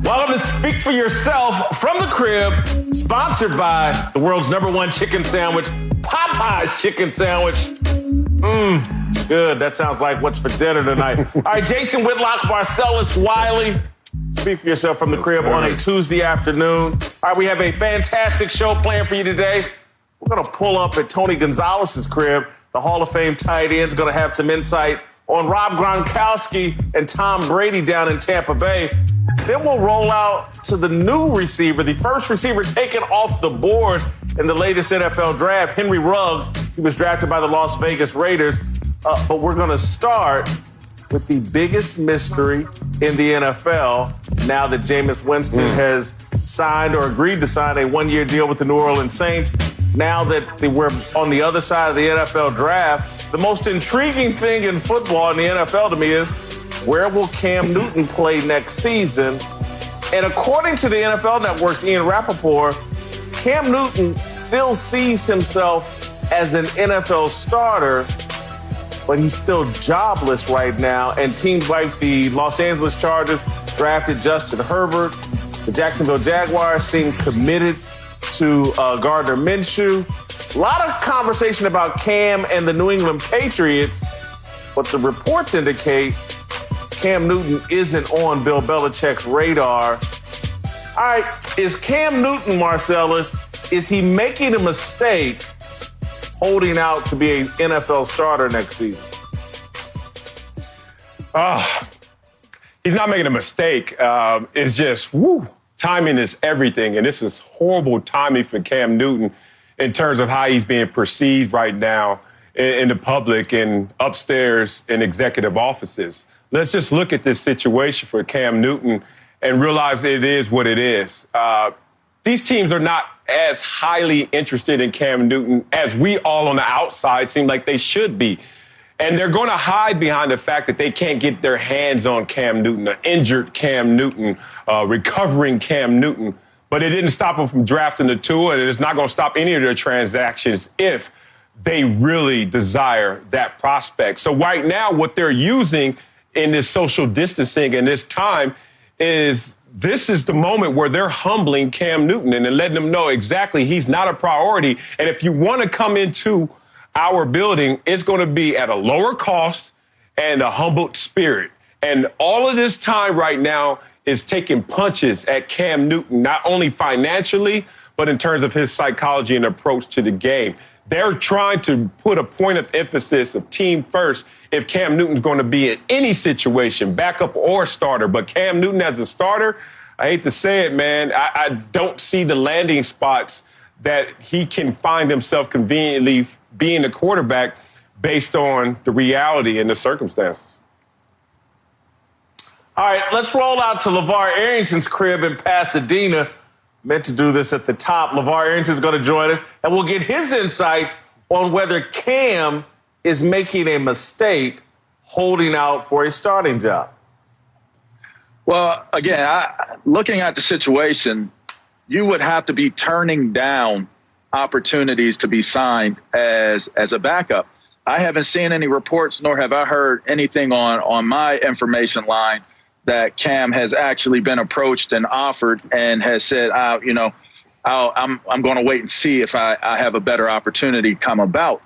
Welcome to Speak for Yourself from the Crib, sponsored by the world's #1 chicken sandwich, Popeye's chicken sandwich. Good. That sounds like what's for dinner tonight. All right, Jason Whitlock, Marcellus Wiley. Speak for Yourself from the Crib on a Tuesday afternoon. All right, we have a fantastic show planned for you today. We're going to pull up at Tony Gonzalez's crib. The Hall of Fame tight end's going to have some insight on Rob Gronkowski and Tom Brady down in Tampa Bay. Then we'll roll out to the new receiver, the first receiver taken off the board in the latest NFL draft, Henry Ruggs. He was drafted by the Las Vegas Raiders. But we're going to start with the biggest mystery in the NFL now that Jameis Winston has signed or agreed to sign a one-year deal with the New Orleans Saints. Now that we're on the other side of the NFL draft, the most intriguing thing in football in the NFL to me is, where will Cam Newton play next season? And according to the NFL Network's Ian Rappaport, Cam Newton still sees himself as an NFL starter, but he's still jobless right now. And teams like the Los Angeles Chargers drafted Justin Herbert. The Jacksonville Jaguars seem committed to Gardner Minshew. A lot of conversation about Cam and the New England Patriots, but the reports indicate Cam Newton isn't on Bill Belichick's radar. All right, is Cam Newton, Marcellus, is he making a mistake holding out to be an NFL starter next season? He's not making a mistake. It's just, timing is everything. And this is horrible timing for Cam Newton in terms of how he's being perceived right now in the public and upstairs in executive offices. Let's just look at this situation for Cam Newton and realize it is what it is. These teams are not as highly interested in Cam Newton as we all on the outside seem like they should be. And they're going to hide behind the fact that they can't get their hands on Cam Newton, an injured Cam Newton, recovering Cam Newton. But it didn't stop them from drafting the two, and it's not going to stop any of their transactions if they really desire that prospect. So right now, what they're using in this social distancing and this time is this is the moment where they're humbling Cam Newton and letting him know exactly he's not a priority. And if you want to come into our building, it's going to be at a lower cost and a humbled spirit. And all of this time right now is taking punches at Cam Newton, not only financially, but in terms of his psychology and approach to the game. They're trying to put a point of emphasis of team first if Cam Newton's going to be in any situation, backup or starter. But Cam Newton as a starter, I hate to say it, man, I don't see the landing spots that he can find himself conveniently being a quarterback based on the reality and the circumstances. All right, let's roll out to LeVar Arrington's crib in Pasadena. Meant to do this at the top. LeVar Arrington's going to join us, and we'll get his insight on whether Cam is making a mistake holding out for a starting job. Well, again, looking at the situation, you would have to be turning down opportunities to be signed as a backup. I haven't seen any reports, nor have I heard anything on my information line that Cam has actually been approached and offered and has said, I'm going to wait and see if I have a better opportunity come about.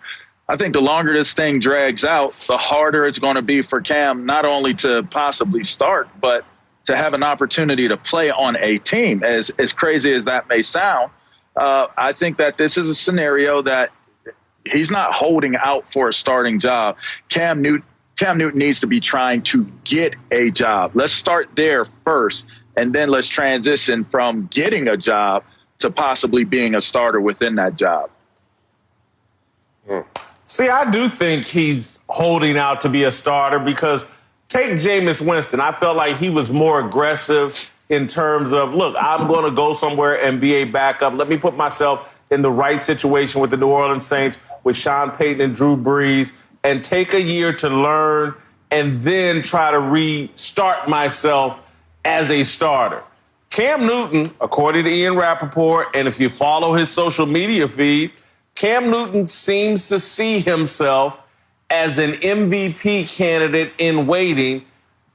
I think the longer this thing drags out, the harder it's going to be for Cam, not only to possibly start, but to have an opportunity to play on a team. As crazy as that may sound, I think that this is a scenario that he's not holding out for a starting job. Cam Newton needs to be trying to get a job. Let's start there first, and then let's transition from getting a job to possibly being a starter within that job. See, I do think he's holding out to be a starter because take Jameis Winston. I felt like he was more aggressive in terms of, look, I'm going to go somewhere and be a backup. Let me put myself in the right situation with the New Orleans Saints, with Sean Payton and Drew Brees, and take a year to learn and then try to restart myself as a starter. Cam Newton, according to Ian Rappaport, and if you follow his social media feed, Cam Newton seems to see himself as an MVP candidate in waiting.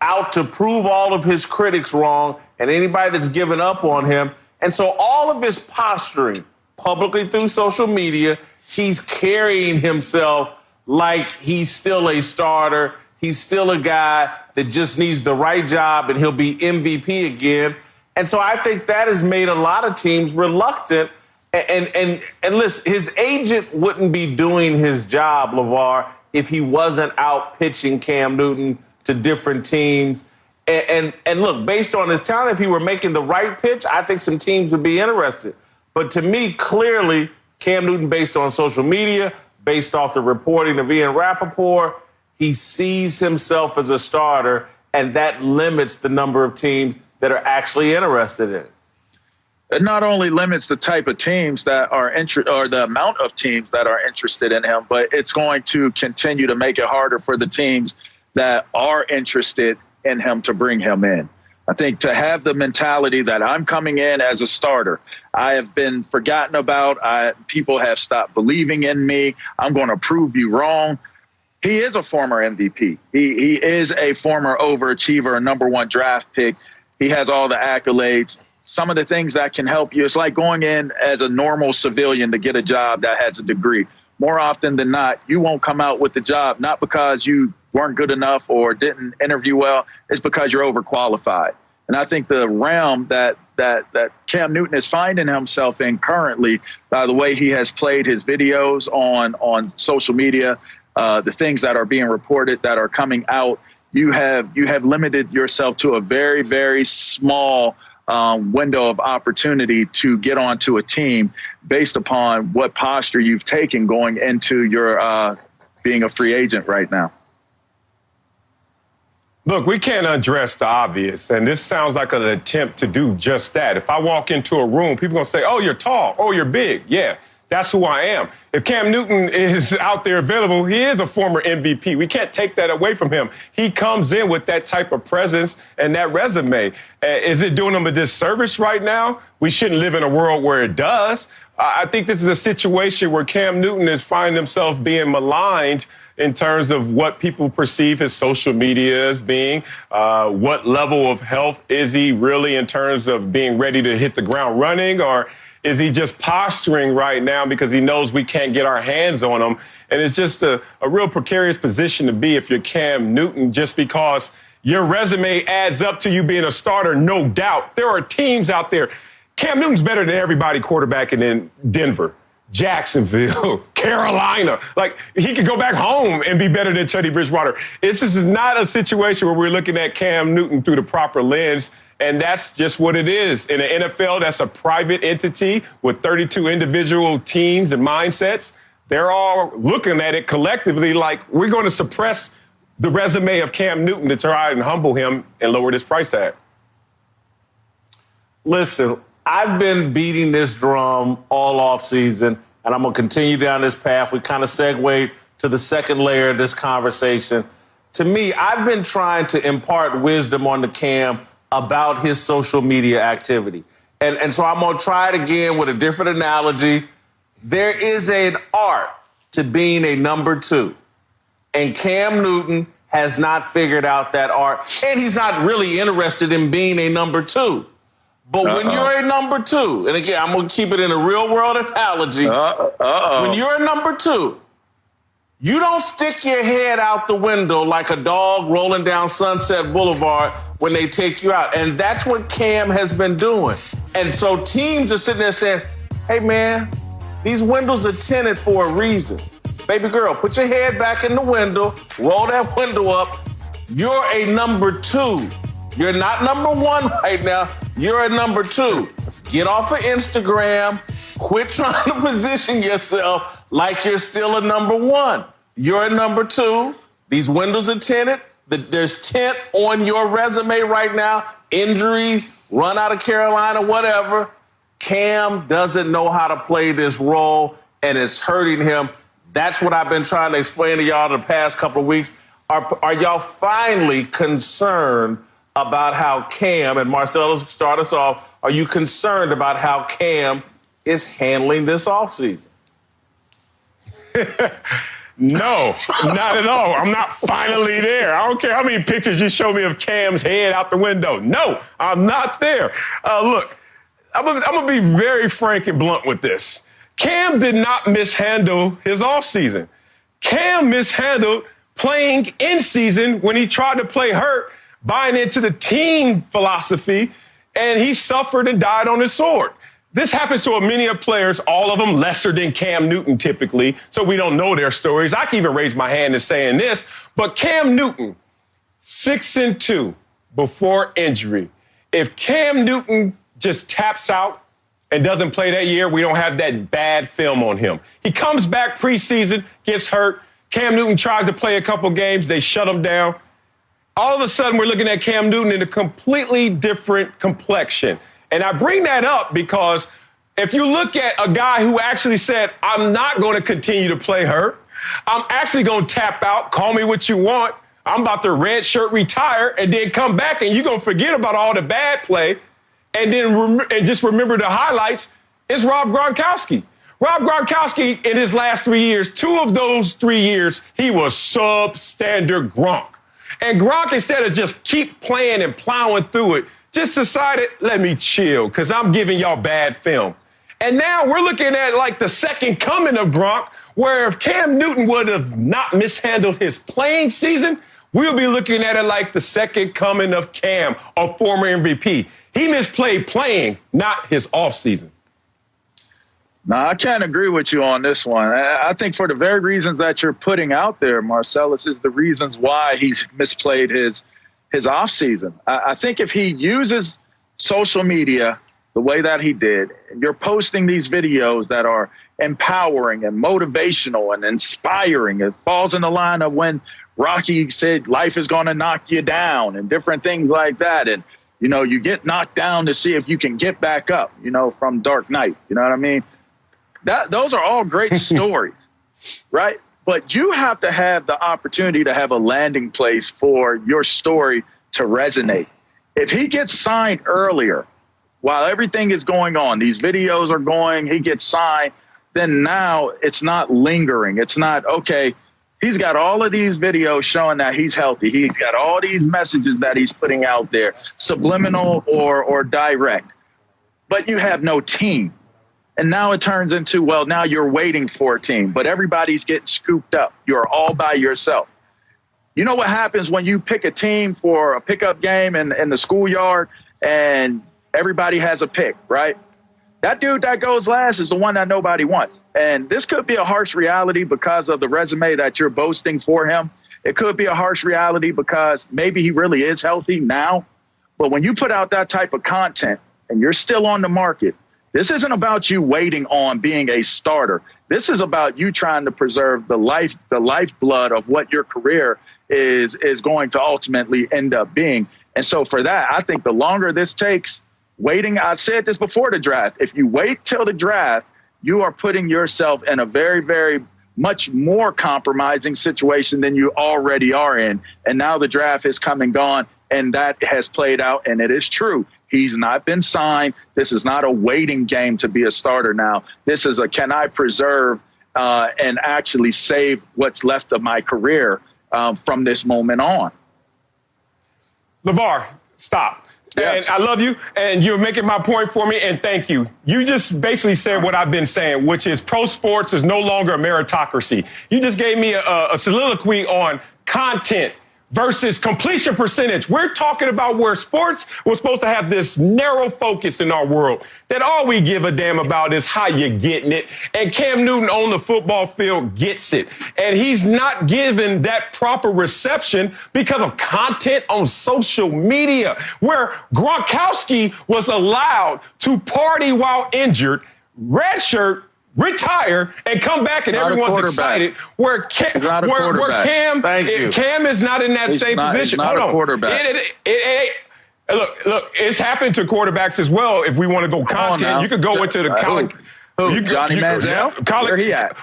out to prove all of his critics wrong and anybody that's given up on him. And so all of his posturing publicly through social media, he's carrying himself like he's still a starter. He's still a guy that just needs the right job and he'll be MVP again. And so I think that has made a lot of teams reluctant. And listen, his agent wouldn't be doing his job, LeVar, if he wasn't out pitching Cam Newton to different teams. And look, based on his talent, if he were making the right pitch, I think some teams would be interested. But to me, clearly, Cam Newton, based on social media, based off the reporting of Ian Rappaport, he sees himself as a starter, and that limits the number of teams that are actually interested in it. It not only limits the type of teams that are or the amount of teams that are interested in him, but it's going to continue to make it harder for the teams that are interested in him to bring him in. I think to have the mentality that I'm coming in as a starter, I have been forgotten about. People have stopped believing in me. I'm going to prove you wrong. He is a former MVP. He is a former overachiever, a number one draft pick. He has all the accolades. Some of the things that can help you, it's like going in as a normal civilian to get a job that has a degree. More often than not, you won't come out with the job, not because you weren't good enough or didn't interview well. It's because you're overqualified. And I think the realm that Cam Newton is finding himself in currently, by the way he has played his videos on social media, the things that are being reported that are coming out, you have limited yourself to a very, very small window of opportunity to get onto a team based upon what posture you've taken going into your being a free agent right now. Look, we can't address the obvious, and this sounds like an attempt to do just that. If I walk into a room, people are going to say, oh, you're tall, oh, you're big. Yeah, that's who I am. If Cam Newton is out there available, he is a former MVP. We can't take that away from him. He comes in with that type of presence and that resume. Is it doing him a disservice right now? We shouldn't live in a world where it does. I think this is a situation where Cam Newton is finding himself being maligned in terms of what people perceive his social media as being. What level of health is he really in terms of being ready to hit the ground running? Or is he just posturing right now because he knows we can't get our hands on him? And it's just a real precarious position to be if you're Cam Newton, just because your resume adds up to you being a starter, no doubt. There are teams out there. Cam Newton's better than everybody quarterbacking in Denver, Jacksonville, Carolina. Like, he could go back home and be better than Teddy Bridgewater. It's just not a situation where we're looking at Cam Newton through the proper lens, and that's just what it is. In the NFL, that's a private entity with 32 individual teams and mindsets. They're all looking at it collectively like we're going to suppress the resume of Cam Newton to try and humble him and lower this price tag. Listen, I've been beating this drum all offseason, and I'm going to continue down this path. We kind of segued to the second layer of this conversation. To me, I've been trying to impart wisdom on the Cam about his social media activity. And so I'm going to try it again with a different analogy. There is an art to being a number two, and Cam Newton has not figured out that art, and he's not really interested in being a number two. But when you're a number two, and again, I'm going to keep it in a real-world analogy. When you're a number two, you don't stick your head out the window like a dog rolling down Sunset Boulevard when they take you out. And that's what Cam has been doing. And so teams are sitting there saying, hey, man, these windows are tinted for a reason. Baby girl, put your head back in the window, roll that window up. You're a number two. You're not number one right now. You're a number two. Get off of Instagram. Quit trying to position yourself like you're still a number one. You're a number two. These windows are tinted. There's tint on your resume right now. Injuries, run out of Carolina, whatever. Cam doesn't know how to play this role, and it's hurting him. That's what I've been trying to explain to y'all the past couple of weeks. Are y'all finally concerned about how Cam, and Marcellus, start us off, are you concerned about how Cam is handling this offseason? No, not at all. I'm not finally there. I don't care how many pictures you show me of Cam's head out the window. No, I'm not there. Look, I'm going to be very frank and blunt with this. Cam did not mishandle his offseason. Cam mishandled playing in season when he tried to play hurt, buying into the team philosophy, and he suffered and died on his sword. This happens to many of players, all of them lesser than Cam Newton typically, so we don't know their stories. I can even raise my hand in saying this, but Cam Newton, 6-2 before injury. If Cam Newton just taps out and doesn't play that year, we don't have that bad film on him. He comes back preseason, gets hurt. Cam Newton tries to play a couple games. They shut him down. All of a sudden, we're looking at Cam Newton in a completely different complexion. And I bring that up because if you look at a guy who actually said, I'm not going to continue to play hurt. I'm actually going to tap out. Call me what you want. I'm about to red shirt retire and then come back and you're going to forget about all the bad play and then just remember the highlights. It's Rob Gronkowski. Rob Gronkowski, in his last 3 years, 2 of those 3 years, he was substandard Gronk. And Gronk, instead of just keep playing and plowing through it, just decided, let me chill, because I'm giving y'all bad film. And now we're looking at like the second coming of Gronk, where if Cam Newton would have not mishandled his playing season, we'll be looking at it like the second coming of Cam, a former MVP. He misplayed playing, not his offseason. No, I can't agree with you on this one. I think for the very reasons that you're putting out there, Marcellus, is the reasons why he's misplayed his offseason. I think if he uses social media the way that he did, and you're posting these videos that are empowering and motivational and inspiring, it falls in the line of when Rocky said life is going to knock you down and different things like that. And, you know, you get knocked down to see if you can get back up, you know, from Dark Knight. You know what I mean? Those are all great stories, right? But you have to have the opportunity to have a landing place for your story to resonate. If he gets signed earlier, while everything is going on, these videos are going, he gets signed, then now it's not lingering. It's not, okay, he's got all of these videos showing that he's healthy. He's got all these messages that he's putting out there, subliminal or direct. But you have no team. And now it turns into, well, now you're waiting for a team, but everybody's getting scooped up. You're all by yourself. You know what happens when you pick a team for a pickup game in the schoolyard and everybody has a pick, right? That dude that goes last is the one that nobody wants. And this could be a harsh reality because of the resume that you're boasting for him. It could be a harsh reality because maybe he really is healthy now. But when you put out that type of content and you're still on the market, this isn't about you waiting on being a starter. This is about you trying to preserve the lifeblood of what your career is going to ultimately end up being. And so for that, I think the longer this takes, waiting, I said this before the draft, if you wait till the draft, you are putting yourself in a very, very much more compromising situation than you already are in. And now the draft has come and gone, and that has played out, and it is true. He's not been signed. This is not a waiting game to be a starter now. This is a, can I preserve and actually save what's left of my career from this moment on? LeVar, stop. Yes. And I love you, and you're making my point for me, and thank you. You just basically said what I've been saying, which is pro sports is no longer a meritocracy. You just gave me a soliloquy on content versus completion percentage. We're talking about where sports was supposed to have this narrow focus in our world, that all we give a damn about is how you're getting it. And Cam Newton on the football field gets it. And he's not given that proper reception because of content on social media, where Gronkowski was allowed to party while injured, redshirt, retire, and come back, and everyone's excited. Where Cam is not in that same position. Hold on. Quarterback. Look, it's happened to quarterbacks as well. If we want to go content, you could go into the college. Johnny Manziel? College. Where he at?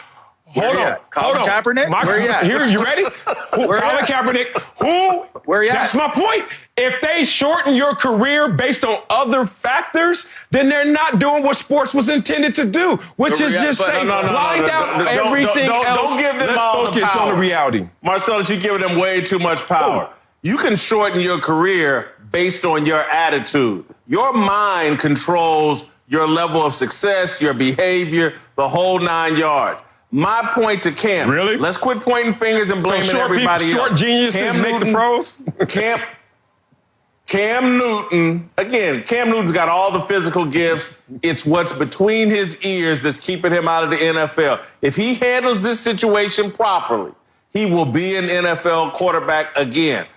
Hold on. Colin Kaepernick? Where you at? Here, you ready? Colin Kaepernick. Where you at? That's my point. If they shorten your career based on other factors, then they're not doing what sports was intended to do, which is just say, blind out everything else. Don't give them all the power. Let's focus on the reality. Marcellus, you're giving them way too much power. You can shorten your career based on your attitude. Your mind controls your level of success, your behavior, the whole 9 yards. My point to Cam. Really? Let's quit pointing fingers and blaming everybody else. Short geniuses make the pros? Cam Newton, again, Cam Newton's got all the physical gifts. It's what's between his ears that's keeping him out of the NFL. If he handles this situation properly, he will be an NFL quarterback again.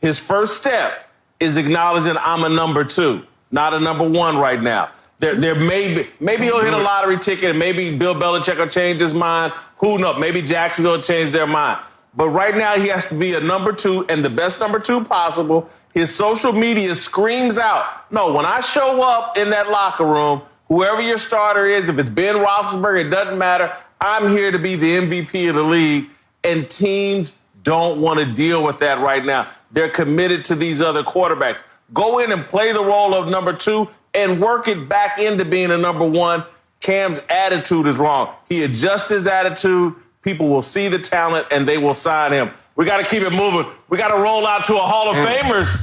His first step is acknowledging I'm a number 2, not a number 1 right now. There maybe he'll hit a lottery ticket and maybe Bill Belichick will change his mind. Who knows? Maybe Jacksonville will change their mind. But right now he has to be a number 2 and the best number 2 possible. His social media screams out, no, when I show up in that locker room, whoever your starter is, if it's Ben Roethlisberger, it doesn't matter. I'm here to be the MVP of the league. And teams don't want to deal with that right now. They're committed to these other quarterbacks. Go in and play the role of number 2 and work it back into being a number 1. Cam's attitude is wrong. He adjusts his attitude. People will see the talent, and they will sign him. We got to keep it moving. We got to roll out to a Hall of Famers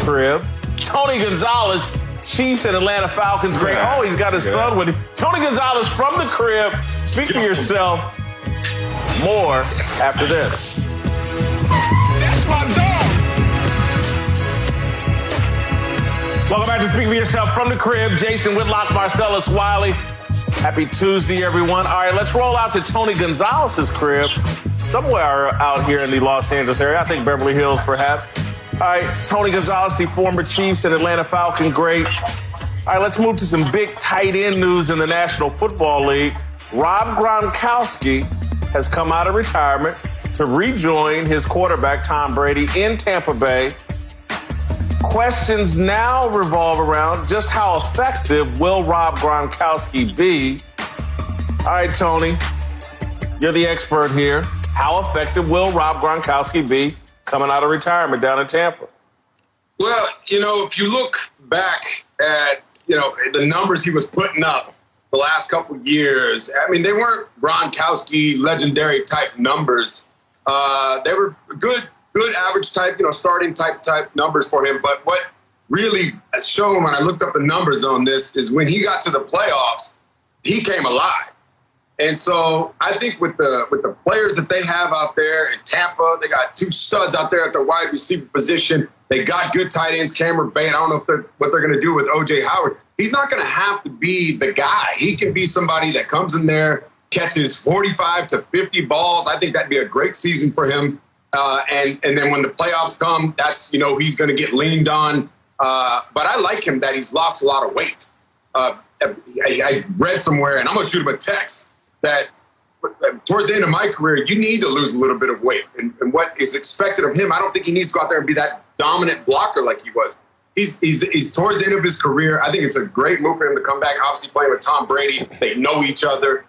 crib. Tony Gonzalez, Chiefs and Atlanta Falcons great. Oh, he's got his son with him. Tony Gonzalez from the crib. Speak for yourself. More after this. That's my dog. Welcome back to Speak for Yourself from the crib. Jason Whitlock, Marcellus Wiley. Happy Tuesday, everyone. All right, let's roll out to Tony Gonzalez's crib. Somewhere out here in the Los Angeles area. I think Beverly Hills, perhaps. All right, Tony Gonzalez, the former Chiefs and Atlanta Falcon great. All right, let's move to some big tight end news in the National Football League. Rob Gronkowski has come out of retirement to rejoin his quarterback, Tom Brady, in Tampa Bay. Questions now revolve around just how effective will Rob Gronkowski be? All right, Tony, you're the expert here. How effective will Rob Gronkowski be coming out of retirement down in Tampa? Well, if you look back at, the numbers he was putting up the last couple of years, I mean, they weren't Gronkowski legendary type numbers. They were good average type, starting type numbers for him. But what really has shown when I looked up the numbers on this is when he got to the playoffs, he came alive. And so I think with the players that they have out there in Tampa, they got 2 studs out there at the wide receiver position. They got good tight ends, Cameron Bay. I don't know what they're going to do with O.J. Howard. He's not going to have to be the guy. He can be somebody that comes in there, catches 45 to 50 balls. I think that'd be a great season for him. And then when the playoffs come, that's, he's going to get leaned on. But I like him that he's lost a lot of weight. I read somewhere, and I'm going to shoot him a text, that towards the end of my career, you need to lose a little bit of weight. And what is expected of him, I don't think he needs to go out there and be that dominant blocker like he was. He's towards the end of his career. I think it's a great move for him to come back, obviously playing with Tom Brady. They know each other.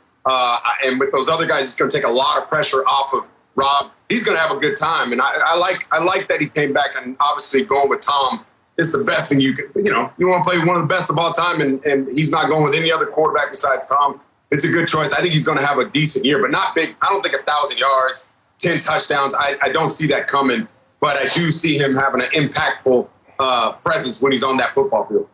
And with those other guys, it's going to take a lot of pressure off of Rob. He's going to have a good time. And I like that he came back, and obviously going with Tom is the best thing you can, you want to play with one of the best of all time, and he's not going with any other quarterback besides Tom. It's a good choice. I think he's going to have a decent year, but not big. I don't think 1,000 yards, 10 touchdowns. I don't see that coming, but I do see him having an impactful presence when he's on that football field.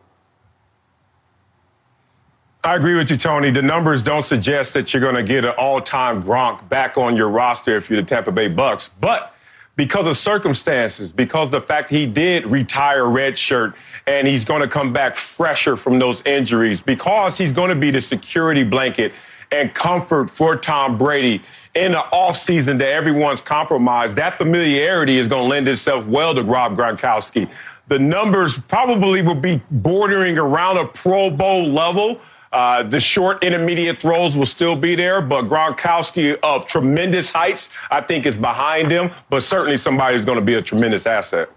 I agree with you, Tony. The numbers don't suggest that you're going to get an all-time Gronk back on your roster if you're the Tampa Bay Bucs. But because of circumstances, because of the fact he did retire redshirt and he's going to come back fresher from those injuries, because he's going to be the security blanket and comfort for Tom Brady in the offseason that everyone's compromised, that familiarity is going to lend itself well to Rob Gronkowski. The numbers probably will be bordering around a Pro Bowl level. The short intermediate throws will still be there, but Gronkowski of tremendous heights, I think, is behind him, but certainly somebody who's going to be a tremendous asset.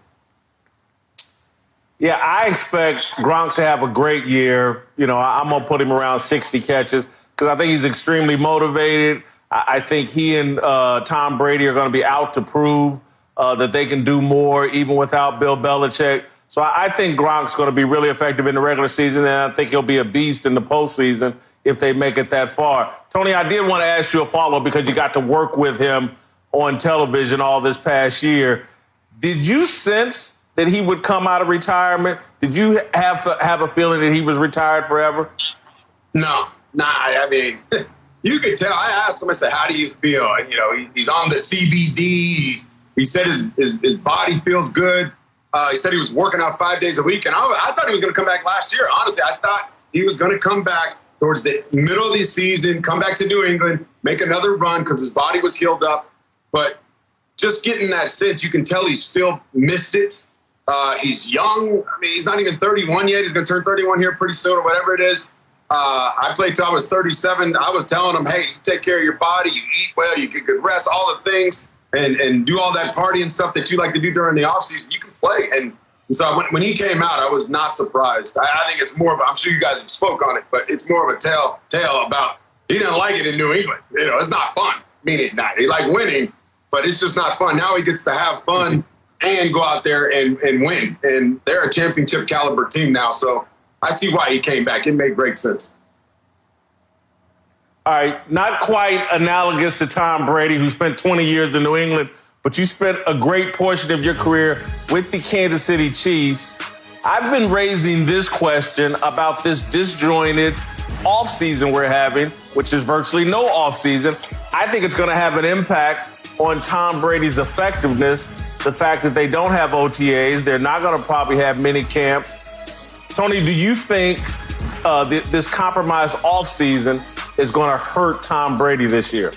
Yeah, I expect Gronk to have a great year. I'm going to put him around 60 catches because I think he's extremely motivated. I think he and Tom Brady are going to be out to prove that they can do more even without Bill Belichick. So I think Gronk's going to be really effective in the regular season, and I think he'll be a beast in the postseason if they make it that far. Tony, I did want to ask you a follow-up because you got to work with him on television all this past year. Did you sense that he would come out of retirement? Did you have a feeling that he was retired forever? No. I mean, you could tell. I asked him, I said, how do you feel? And, he's on the CBD. He said his body feels good. He said he was working out 5 days a week. And I thought he was going to come back last year. Honestly, I thought he was going to come back towards the middle of the season, come back to New England, make another run because his body was healed up. But just getting that sense, you can tell he still missed it. He's young. I mean, he's not even 31 yet. He's going to turn 31 here pretty soon or whatever it is. I played till I was 37. I was telling him, hey, you take care of your body, you eat well, you get good rest, all the things, and do all that partying stuff that you like to do during the offseason. You can play. And so when he came out, I was not surprised. I think it's more of I'm sure you guys have spoke on it, but it's more of a tale about he didn't like it in New England. It's not fun. Meaning not. He liked winning, but it's just not fun. Now he gets to have fun and go out there and win. And they're a championship caliber team now. So I see why he came back. It made great sense. All right, not quite analogous to Tom Brady, who spent 20 years in New England, but you spent a great portion of your career with the Kansas City Chiefs. I've been raising this question about this disjointed offseason we're having, which is virtually no offseason. I think it's going to have an impact on Tom Brady's effectiveness, the fact that they don't have OTAs. They're not going to probably have mini camps. Tony, do you think this compromised offseason is going to hurt Tom Brady this year?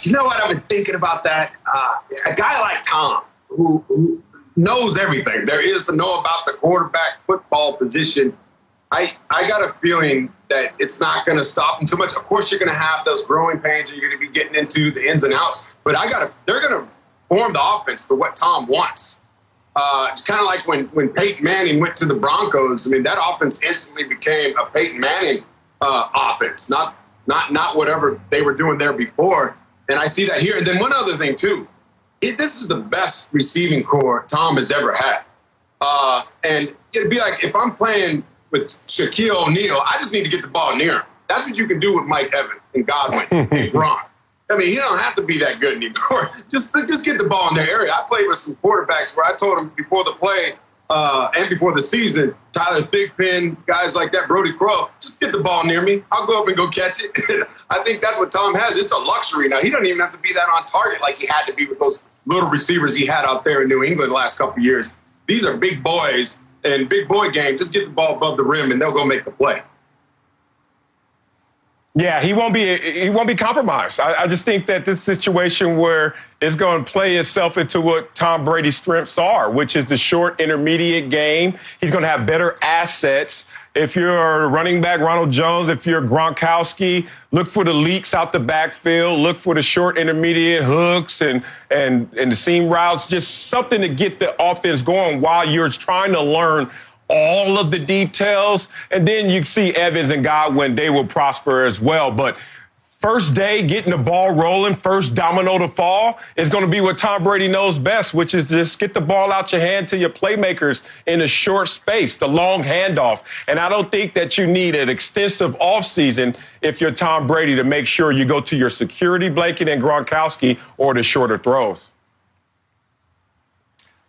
You know what? I've been thinking about that. A guy like Tom, who knows everything there is to know about the quarterback football position, I got a feeling that it's not going to stop him too much. Of course, you're going to have those growing pains and you're going to be getting into the ins and outs. But they're going to form the offense for what Tom wants. It's kind of like when Peyton Manning went to the Broncos. I mean, that offense instantly became a Peyton Manning offense, not whatever they were doing there before. And I see that here. And then one other thing, too. This is the best receiving core Tom has ever had. And it'd be like if I'm playing with Shaquille O'Neal, I just need to get the ball near him. That's what you can do with Mike Evans and Godwin and Gronk. I mean, he don't have to be that good anymore. Just get the ball in their area. I played with some quarterbacks where I told them before the play and before the season, Tyler Thigpen, guys like that, Brody Crow, just get the ball near me. I'll go up and go catch it. I think that's what Tom has. It's a luxury now. He doesn't even have to be that on target like he had to be with those little receivers he had out there in New England the last couple of years. These are big boys, and big boy game, just get the ball above the rim, and they'll go make the play. Yeah, he won't be compromised. I just think that this situation where it's going to play itself into what Tom Brady's strengths are, which is the short intermediate game. He's going to have better assets. If you're a running back, Ronald Jones, if you're Gronkowski, look for the leaks out the backfield, look for the short intermediate hooks and the seam routes, just something to get the offense going while you're trying to learn all of the details. And then you see Evans and Godwin, they will prosper as well. But first day, getting the ball rolling, first domino to fall is going to be what Tom Brady knows best, which is just get the ball out your hand to your playmakers in a short space, the long handoff. And I don't think that you need an extensive offseason if you're Tom Brady to make sure you go to your security blanket and Gronkowski or the shorter throws.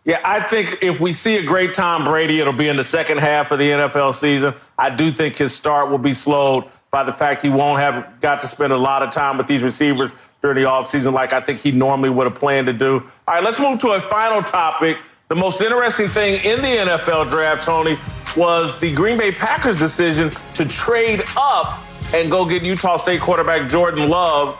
Yeah, I think if we see a great Tom Brady, it'll be in the second half of the NFL season. I do think his start will be slowed by the fact he won't have got to spend a lot of time with these receivers during the offseason like I think he normally would have planned to do. All right, let's move to a final topic. The most interesting thing in the NFL draft, Tony, was the Green Bay Packers' decision to trade up and go get Utah State quarterback Jordan Love.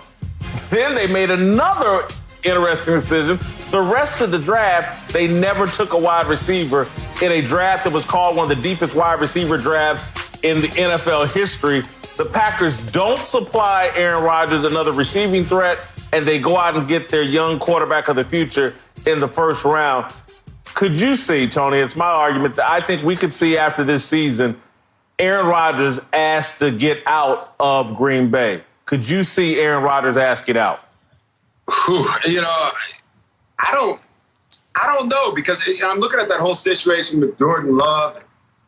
Then they made another interesting decision. The rest of the draft, they never took a wide receiver in a draft that was called one of the deepest wide receiver drafts in the NFL history. The Packers don't supply Aaron Rodgers another receiving threat, and they go out and get their young quarterback of the future in the first round. Could you see, Tony, it's my argument that I think we could see after this season Aaron Rodgers asked to get out of Green Bay. could you see Aaron Rodgers asking out? You know, I don't know, because I'm looking at that whole situation with Jordan Love.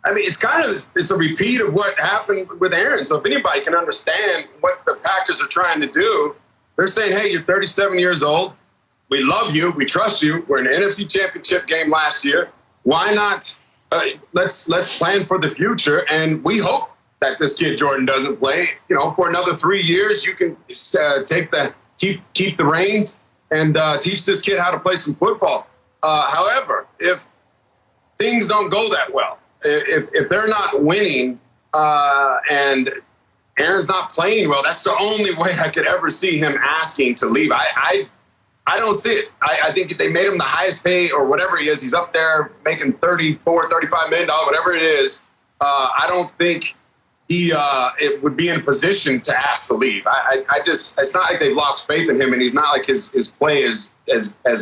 I mean, it's a repeat of what happened with Aaron. So if anybody can understand what the Packers are trying to do, they're saying, hey, you're 37 years old. We love you. We trust you. We're in the NFC Championship game last year. Why not? Let's plan for the future. And we hope that this kid Jordan doesn't play. You know, for another 3 years, you can keep the reins and teach this kid how to play some football. However, if things don't go that well, if they're not winning and Aaron's not playing well, that's the only way I could ever see him asking to leave. I don't see it. I think they made him the highest pay or whatever he is. He's up there making $34, $35 million, whatever it is. I don't think it would be in a position to ask to leave. It's not like they've lost faith in him, and he's not like his play has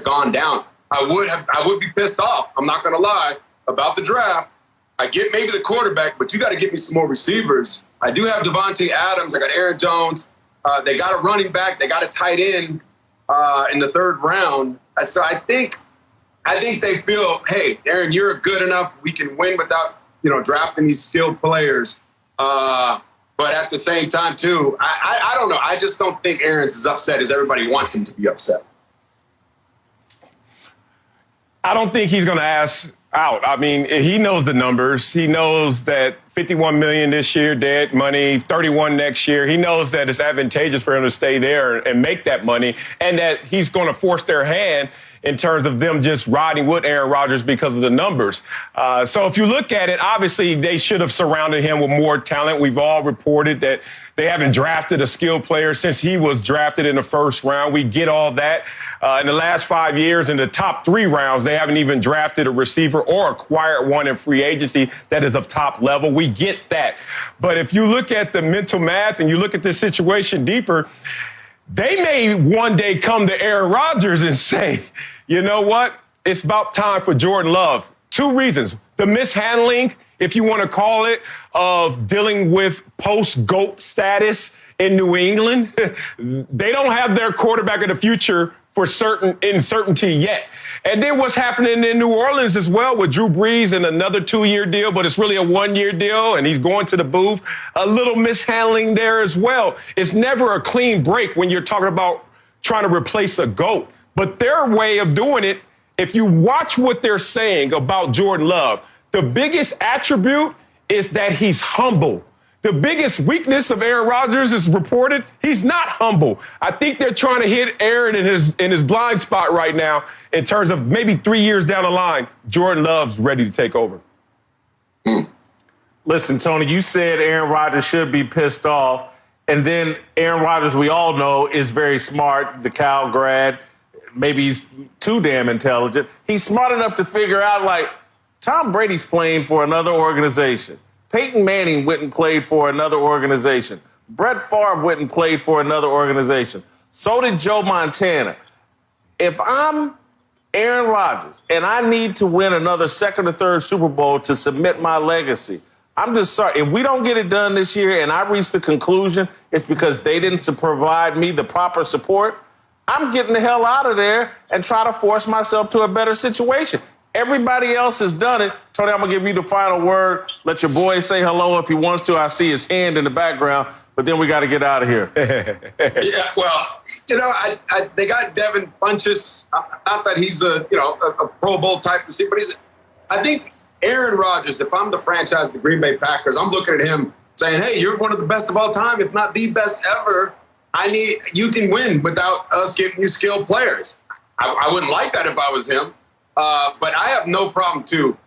gone down. I would be pissed off. I'm not going to lie about the draft. I get maybe the quarterback, but you got to get me some more receivers. I do have Devontae Adams. I got Aaron Jones. They got a running back. They got a tight end in the third round. So I think they feel, hey, Aaron, you're good enough. We can win without drafting these skilled players. But at the same time, too, I don't know. I just don't think Aaron's as upset as everybody wants him to be upset. I don't think he's going to ask out. I mean, he knows the numbers. He knows that $51 million this year, dead money, $31 next year. He knows that it's advantageous for him to stay there and make that money, and that he's going to force their hand in terms of them just riding with Aaron Rodgers because of the numbers. So if you look at it, obviously they should have surrounded him with more talent. We've all reported that they haven't drafted a skilled player since he was drafted in the first round. We get all that. In the last 5 years, in the top 3 rounds, they haven't even drafted a receiver or acquired one in free agency that is of top level. We get that. But if you look at the mental math and you look at this situation deeper, they may one day come to Aaron Rodgers and say, you know what? It's about time for Jordan Love. 2 reasons. The mishandling, if you want to call it, of dealing with post-GOAT status in New England. They don't have their quarterback of the future for certainty yet. And then what's happening in New Orleans as well with Drew Brees and another 2-year deal, but it's really a 1-year deal, and he's going to the booth. A little mishandling there as well. It's never a clean break when you're talking about trying to replace a GOAT. But their way of doing it, if you watch what they're saying about Jordan Love, the biggest attribute is that he's humble. The biggest weakness of Aaron Rodgers is reported he's not humble. I think they're trying to hit Aaron in his blind spot right now in terms of maybe 3 years down the line, Jordan Love's ready to take over. Listen, Tony, you said Aaron Rodgers should be pissed off. And then Aaron Rodgers, we all know, is very smart, the Cal grad. Maybe he's too damn intelligent. He's smart enough to figure out, like, Tom Brady's playing for another organization. Peyton Manning went and played for another organization. Brett Favre went and played for another organization. So did Joe Montana. If I'm Aaron Rodgers and I need to win another second or third Super Bowl to submit my legacy, I'm just sorry. If we don't get it done this year and I reach the conclusion it's because they didn't provide me the proper support, I'm getting the hell out of there and try to force myself to a better situation. Everybody else has done it. Tony, I'm going to give you the final word. Let your boy say hello if he wants to. I see his hand in the background, but then we got to get out of here. Yeah, well, they got Devin Funchess. Not that he's a Pro Bowl type receiver, but I think Aaron Rodgers, if I'm the franchise of the Green Bay Packers, I'm looking at him saying, hey, you're one of the best of all time, if not the best ever. You can win without us getting you skilled players. I wouldn't like that if I was him. But I have no problem, too,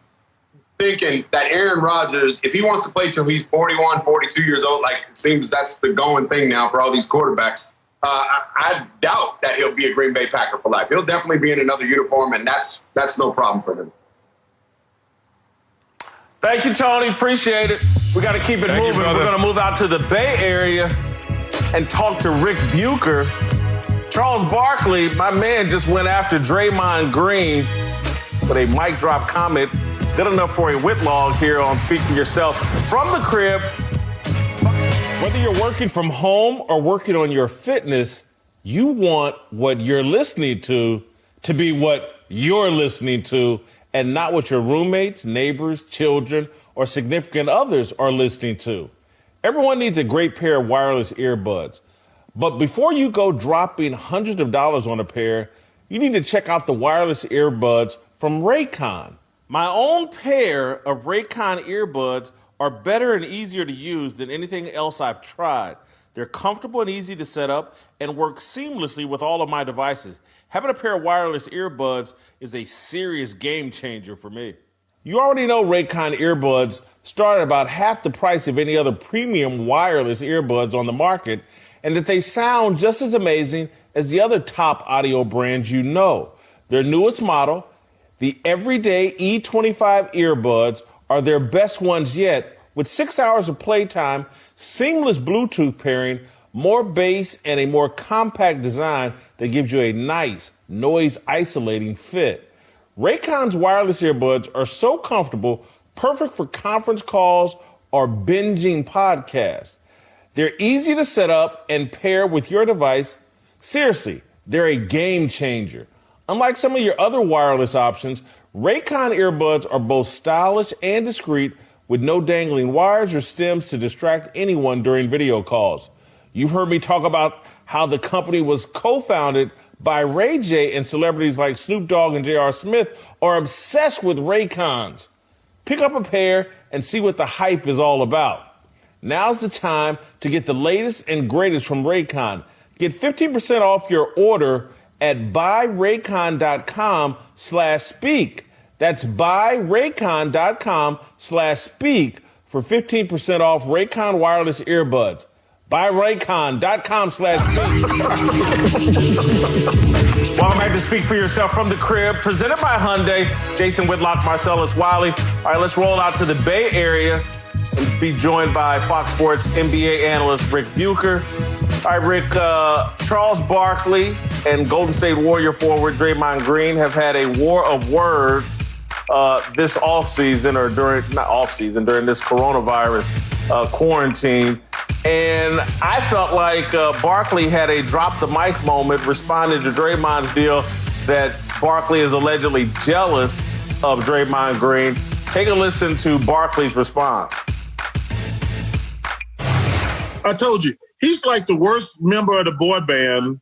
thinking that Aaron Rodgers, if he wants to play till he's 41, 42 years old, like it seems that's the going thing now for all these quarterbacks, I doubt that he'll be a Green Bay Packer for life. He'll definitely be in another uniform, and that's no problem for him. Thank you, Tony. Appreciate it. We got to keep it moving. We're going to move out to the Bay Area and talk to Rick Bucher. Charles Barkley, my man, just went after Draymond Green with a mic drop comment. Good enough for a Whitlock here on Speak for Yourself from the crib. Whether you're working from home or working on your fitness, you want what you're listening to be what you're listening to and not what your roommates, neighbors, children, or significant others are listening to. Everyone needs a great pair of wireless earbuds. But before you go dropping hundreds of dollars on a pair, you need to check out the wireless earbuds from Raycon. My own pair of Raycon earbuds are better and easier to use than anything else I've tried. They're comfortable and easy to set up and work seamlessly with all of my devices. Having a pair of wireless earbuds is a serious game changer for me. You already know Raycon earbuds start at about half the price of any other premium wireless earbuds on the market, and that they sound just as amazing as the other top audio brands you know. Their newest model, the Everyday E25 earbuds, are their best ones yet, with 6 hours of playtime, seamless Bluetooth pairing, more bass, and a more compact design that gives you a nice, noise-isolating fit. Raycon's wireless earbuds are so comfortable, perfect for conference calls or binging podcasts. They're easy to set up and pair with your device. Seriously, they're a game changer. Unlike some of your other wireless options, Raycon earbuds are both stylish and discreet, with no dangling wires or stems to distract anyone during video calls. You've heard me talk about how the company was co-founded by Ray J, and celebrities like Snoop Dogg and J.R. Smith are obsessed with Raycons. Pick up a pair and see what the hype is all about. Now's the time to get the latest and greatest from Raycon. Get 15% off your order at buyraycon.com/speak. That's buyraycon.com/speak for 15% off Raycon wireless earbuds. Buyraycon.com/speak. Welcome back to Speak for Yourself from the Crib, presented by Hyundai. Jason Whitlock, Marcellus Wiley. All right, let's roll out to the Bay Area and be joined by Fox Sports NBA analyst Rick Bucher. All right, Rick, Charles Barkley and Golden State Warrior forward Draymond Green have had a war of words this offseason, or during this coronavirus quarantine. And I felt like Barkley had a drop the mic moment responding to Draymond's deal that Barkley is allegedly jealous of Draymond Green. Take a listen to Barkley's response. I told you, he's like the worst member of the boy band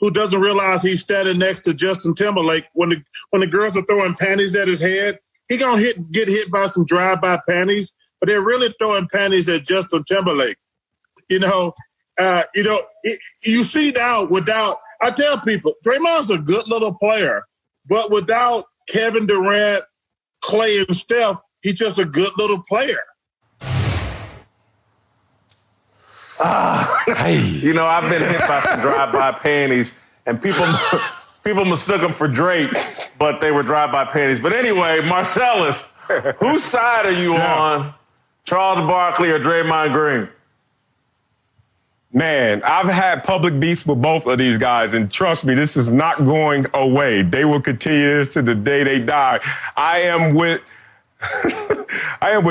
who doesn't realize he's standing next to Justin Timberlake when the girls are throwing panties at his head. He gonna get hit by some drive-by panties, but they're really throwing panties at Justin Timberlake. You see now without, I tell people, Draymond's a good little player, but without Kevin Durant, Clay, and Steph, he's just a good little player. I've been hit by some drive-by panties, and people mistook them for Drake, but they were drive-by panties. But anyway, Marcellus, whose side are you on, Charles Barkley or Draymond Green? Man, I've had public beefs with both of these guys, and trust me, this is not going away. They will continue this to the day they die. I am with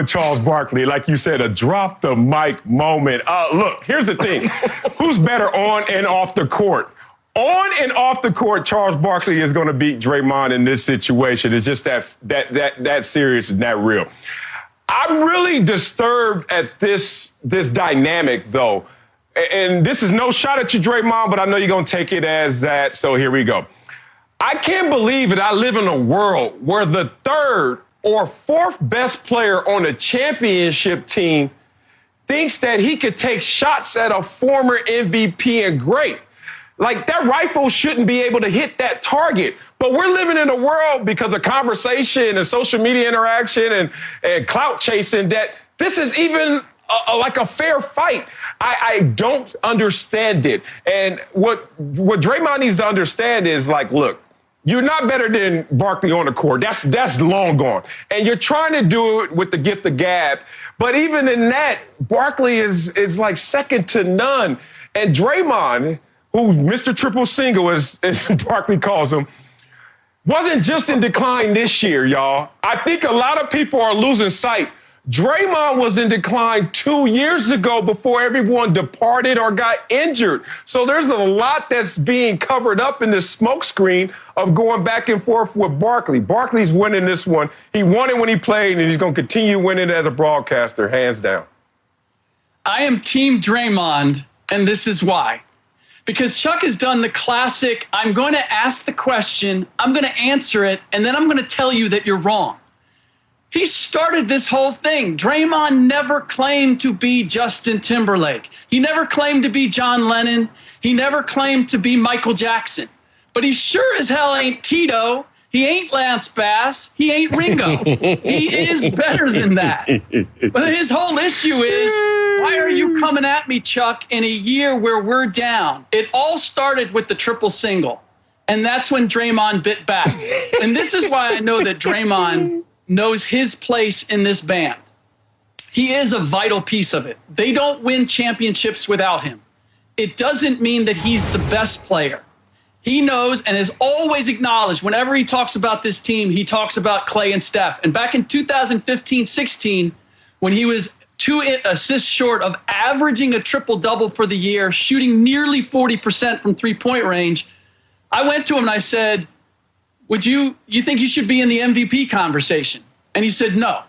Charles Barkley. Like you said, a drop the mic moment. Look, here's the thing. Who's better on and off the court? On and off the court, Charles Barkley is going to beat Draymond in this situation. It's just that serious and that real. I'm really disturbed at this dynamic, though. And this is no shot at you, Draymond, but I know you're going to take it as that. So here we go. I can't believe that I live in a world where the third or fourth best player on a championship team thinks that he could take shots at a former MVP and great. Like, that rifle shouldn't be able to hit that target. But we're living in a world, because of conversation and social media interaction and clout chasing, that this is even like a fair fight. I don't understand it. And what Draymond needs to understand is, like, look, you're not better than Barkley on the court. That's long gone. And you're trying to do it with the gift of gab. But even in that, Barkley is like second to none. And Draymond, who Mr. Triple Single, as Barkley calls him, wasn't just in decline this year, y'all. I think a lot of people are losing sight. Draymond was in decline 2 years ago before everyone departed or got injured. So there's a lot that's being covered up in this smokescreen of going back and forth with Barkley. Barkley's winning this one. He won it when he played, and he's going to continue winning as a broadcaster, hands down. I am Team Draymond, and this is why. Because Chuck has done the classic, I'm going to ask the question, I'm going to answer it, and then I'm going to tell you that you're wrong. He started this whole thing. Draymond never claimed to be Justin Timberlake. He never claimed to be John Lennon. He never claimed to be Michael Jackson. But he sure as hell ain't Tito. He ain't Lance Bass. He ain't Ringo. He is better than that. But his whole issue is, why are you coming at me, Chuck, in a year where we're down? It all started with the triple single. And that's when Draymond bit back. And this is why I know that Draymond knows his place in this band. He is a vital piece of it. They don't win championships without him. It doesn't mean that he's the best player. He knows and has always acknowledged whenever he talks about this team, he talks about Clay and Steph. And back in 2015-16, when he was 2 assists short of averaging a triple-double for the year, shooting nearly 40% from three-point range, I went to him and I said, you think you should be in the MVP conversation? And he said, no.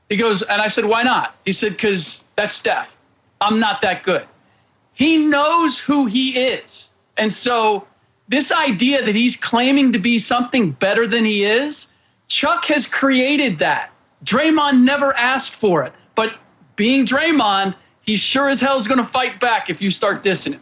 He goes, and I said, why not? He said, because that's Steph. I'm not that good. He knows who he is. And so this idea that he's claiming to be something better than he is, Chuck has created that. Draymond never asked for it. But being Draymond, he sure as hell is going to fight back if you start dissing him.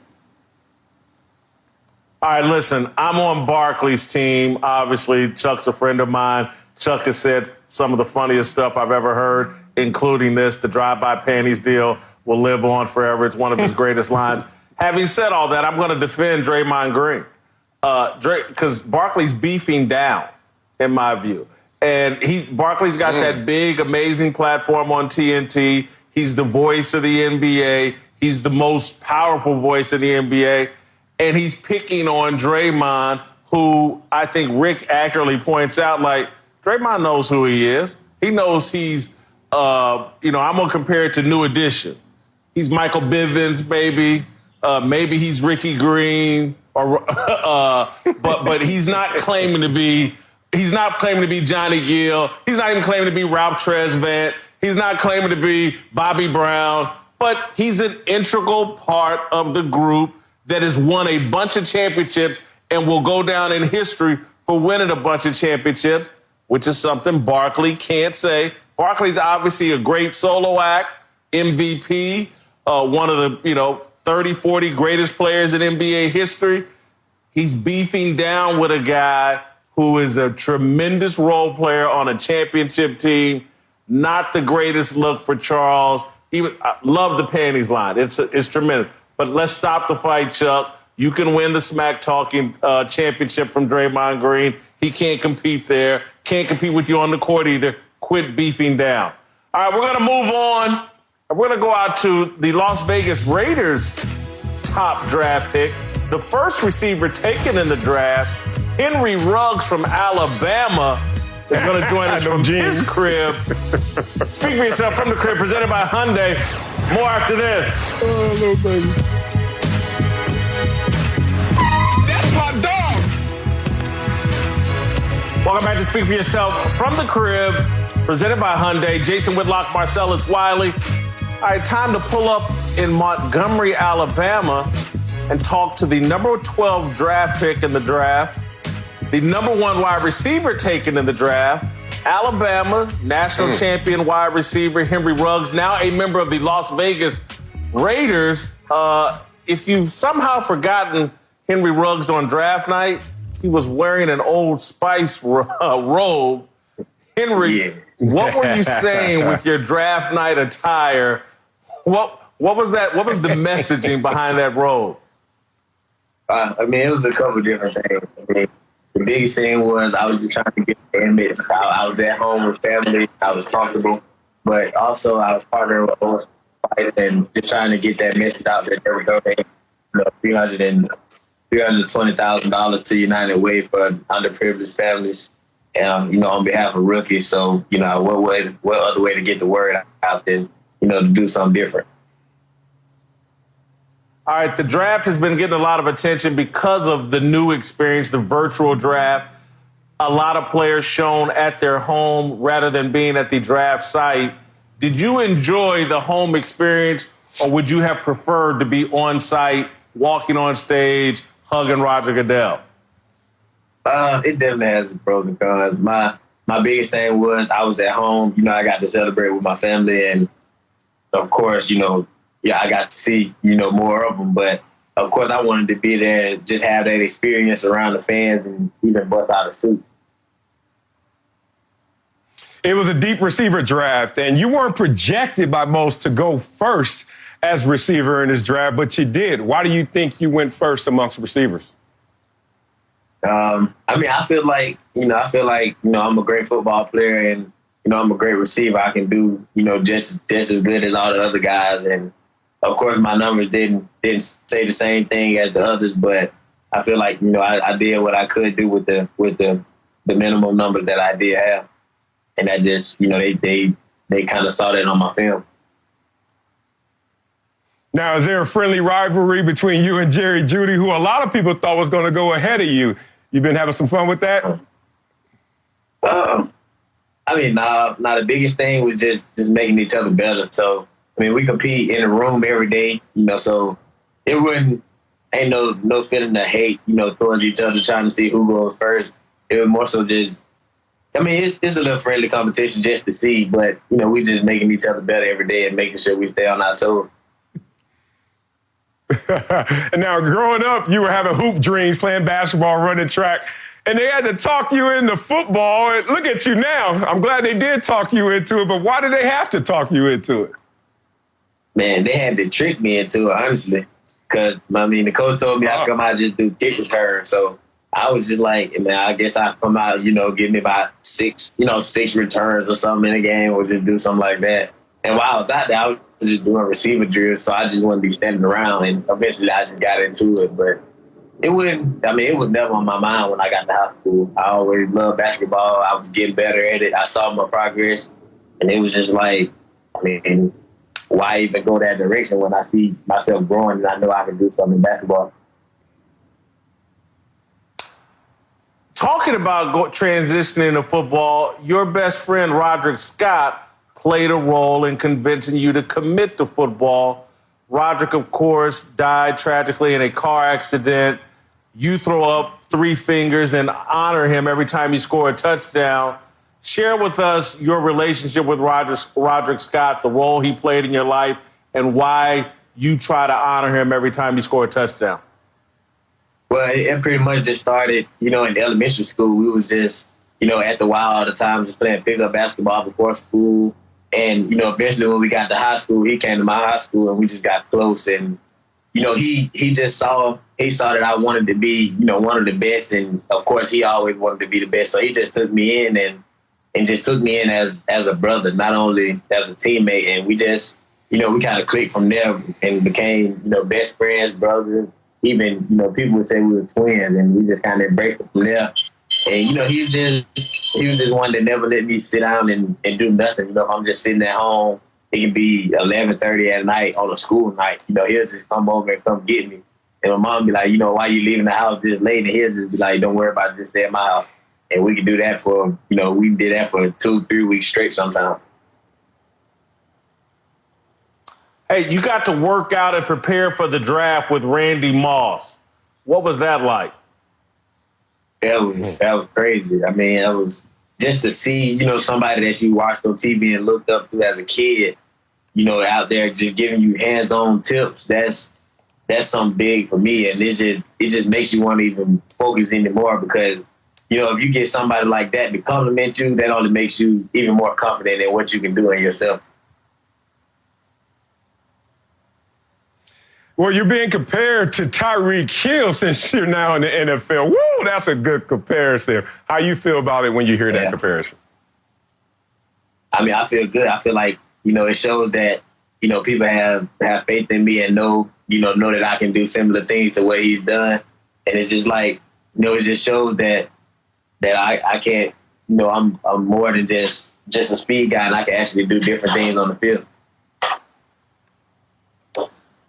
All right, listen, I'm on Barkley's team. Obviously, Chuck's a friend of mine. Chuck has said some of the funniest stuff I've ever heard, including this. The drive-by panties deal will live on forever. It's one of his greatest lines. Having said all that, I'm going to defend Draymond Green. Because Barkley's beefing down, in my view. And Barkley's got that big, amazing platform on TNT. He's the voice of the NBA. He's the most powerful voice in the NBA. And he's picking on Draymond, who I think Rick accurately points out, like, Draymond knows who he is. He knows he's, I'm going to compare it to New Edition. He's Michael Bivins, baby. Maybe he's Ricky Green. But he's not claiming to be. He's not claiming to be Johnny Gill. He's not even claiming to be Ralph Tresvant. He's not claiming to be Bobby Brown. But he's an integral part of the group that has won a bunch of championships and will go down in history for winning a bunch of championships, which is something Barkley can't say. Barkley's obviously a great solo act, MVP, one of the 30, 40 greatest players in NBA history. He's beefing down with a guy who is a tremendous role player on a championship team. Not the greatest look for Charles. I love the panties line. It's tremendous. But let's stop the fight, Chuck. You can win the smack talking championship from Draymond Green. He can't compete there. Can't compete with you on the court either. Quit beefing down. All right, we're going to move on. We're going to go out to the Las Vegas Raiders' top draft pick. The first receiver taken in the draft, Henry Ruggs from Alabama, is going to join us from his crib. Speak for yourself from the crib, presented by Hyundai. More after this. Oh, no, baby. That's my dog. Welcome back to Speak for Yourself from the crib, presented by Hyundai. Jason Whitlock, Marcellus Wiley. All right, time to pull up in Montgomery, Alabama, and talk to the number 12 draft pick in the draft, the number 1 wide receiver taken in the draft, Alabama's national champion wide receiver, Henry Ruggs, now a member of the Las Vegas Raiders. If you've somehow forgotten Henry Ruggs on draft night, he was wearing an Old Spice robe. Henry, what were you saying with your draft night attire? What was that? What was the messaging behind that robe? It was a couple different things. The biggest thing was I was just trying to get the image. I was at home with family. I was comfortable. But also I was partnering with Old Spice and just trying to get that message out that they were donating $320,000 to United Way for underprivileged families. on behalf of rookies. So, what other way to get the word out than, to do something different. All right, the draft has been getting a lot of attention because of the new experience, the virtual draft. A lot of players shown at their home rather than being at the draft site. Did you enjoy the home experience, or would you have preferred to be on site, walking on stage, hugging Roger Goodell? It definitely has its pros and cons. My biggest thing was I was at home. I got to celebrate with my family, and of course, I got to see, more of them. But, of course, I wanted to be there and just have that experience around the fans and even bust out a suit. It was a deep receiver draft, and you weren't projected by most to go first as receiver in this draft, but you did. Why do you think you went first amongst receivers? I feel like I'm a great football player, and, I'm a great receiver. I can do, just as good as all the other guys. And, of course, my numbers didn't say the same thing as the others, but I feel like, I did what I could do with the minimum numbers that I did have. And that just, they kind of saw that on my film. Now, is there a friendly rivalry between you and Jerry Jeudy, who a lot of people thought was going to go ahead of you? You been having some fun with that? The biggest thing was just making each other better. So, we compete in the room every day, so it ain't no feeling of hate, towards each other, trying to see who goes first. It was more so just, it's a little friendly competition just to see, but, we just making each other better every day and making sure we stay on our toes. And now, growing up, you were having hoop dreams, playing basketball, running track, and they had to talk you into football. And look at you now. I'm glad they did talk you into it, but why did they have to talk you into it? Man, they had to trick me into it, honestly, because, the coach told me I'd come out and just do kick return. So I was just like, man, I guess I come out, give me about six returns or something in a game, or just do something like that. And while I was out there, I was just doing receiver drills, so I just wouldn't be standing around. And eventually I just got into it. But it was never on my mind when I got to high school. I always loved basketball. I was getting better at it. I saw my progress. And it was just like, why even go that direction when I see myself growing and I know I can do something in basketball? Talking about transitioning to football, your best friend, Roderick Scott, played a role in convincing you to commit to football. Roderick, of course, died tragically in a car accident. You throw up 3 fingers and honor him every time he scored a touchdown. Share with us your relationship with Roderick Scott, the role he played in your life, and why you try to honor him every time he scored a touchdown. Well, it pretty much just started, in elementary school. We was just, at the Y all the time, just playing pickup basketball before school. And, eventually when we got to high school, he came to my high school and we just got close. And, he just saw that I wanted to be, one of the best. And, of course, he always wanted to be the best. So he just took me in and just took me in as a brother, not only as a teammate. And we just, we kind of clicked from there and became, best friends, brothers. Even, people would say we were twins, and we just kind of embraced it from there. And, he was just one that never let me sit down and do nothing. If I'm just sitting at home, it can be 11:30 at night on a school night. He'll just come over and come get me. And my mom be like, why you leaving the house this late? And he'll just be like, don't worry about it, just stay at my house. And we could do that for, we did that for 2-3 weeks straight sometimes. Hey, you got to work out and prepare for the draft with Randy Moss. What was that like? That was crazy. It was just to see, somebody that you watched on TV and looked up to as a kid, out there just giving you hands-on tips. That's something big for me. And it just makes you want to even focus anymore because, if you get somebody like that to compliment you, that only makes you even more confident in what you can do in yourself. Well, you're being compared to Tyreek Hill since you're now in the NFL. Woo, that's a good comparison. How you feel about it when you hear that comparison? I feel good. I feel like, it shows that, people have faith in me and know that I can do similar things to what he's done. And it's just like, it just shows that I can't, I'm more than just a speed guy, and I can actually do different things on the field.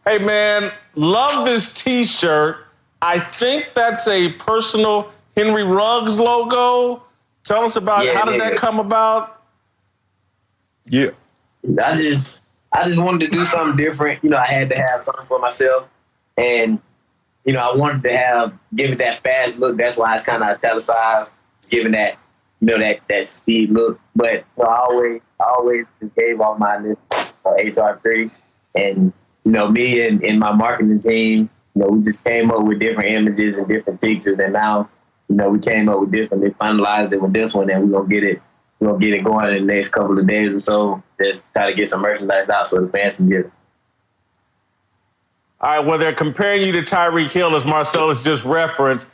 Hey, man, love this T-shirt. I think that's a personal Henry Ruggs logo. Tell us about how did that come about? Yeah. I just wanted to do something different. I had to have something for myself. And, I wanted to give it that fast look. That's why it's kind of italicized, giving that, that speed look. But I always just gave all my HR3. And, me and my marketing team, we just came up with different images and different pictures. And now, we came up with different, they finalized it with this one, and we're going to get it going in the next couple of days or so. Just try to get some merchandise out so the fans can get it. All right, well, they're comparing you to Tyreek Hill, as Marcellus just referenced.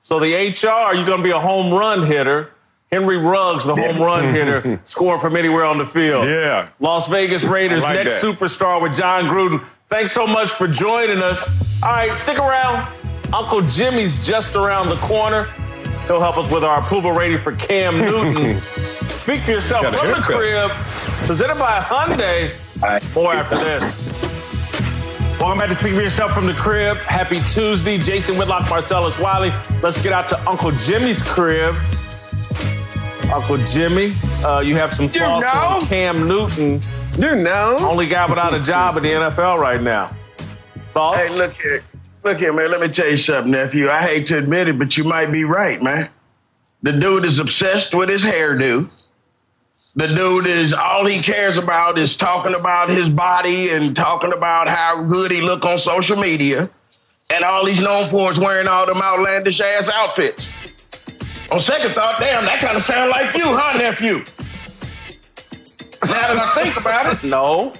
So the HR, you're going to be a home run hitter. Henry Ruggs, the home run hitter, scoring from anywhere on the field. Yeah. Las Vegas Raiders, like next that. superstar with John Gruden. Thanks so much for joining us. All right, stick around. Uncle Jimmy's just around the corner. He'll help us with our approval rating for Cam Newton. Speak for yourself Got a from the haircut. crib. Presented by Hyundai. More after this. Welcome back to Speak for Yourself from the crib. Happy Tuesday. Jason Whitlock, Marcellus Wiley. Let's get out to Uncle Jimmy's crib. Uncle Jimmy, you have some thoughts on Cam Newton. Only guy without a job in the NFL right now. Thoughts? Hey, look here, man. Let me tell you something, nephew. I hate to admit it, but you might be right, man. The dude is obsessed with his hairdo. The dude is, all he cares about is talking about his body and talking about how good he look on social media. And all he's known for is wearing all them outlandish ass outfits. On second thought, damn, that kind of sound like you, huh, nephew? Now that I think about it. No.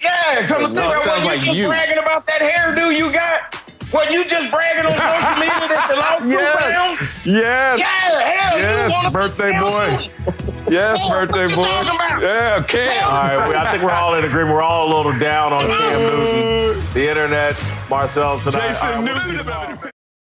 Yeah, come to think about sounds what like you just you. bragging about that hairdo you got. What, you just bragging on social media that you lost 2 pounds? Yes. Yeah, hell, Yes, you want birthday boy. Yes, birthday boy. Yeah, Cam. All right, I think we're all in agreement. We're all a little down on Cam Newton. The internet, Marcel tonight. Jason All right, we'll see Newton. you tomorrow.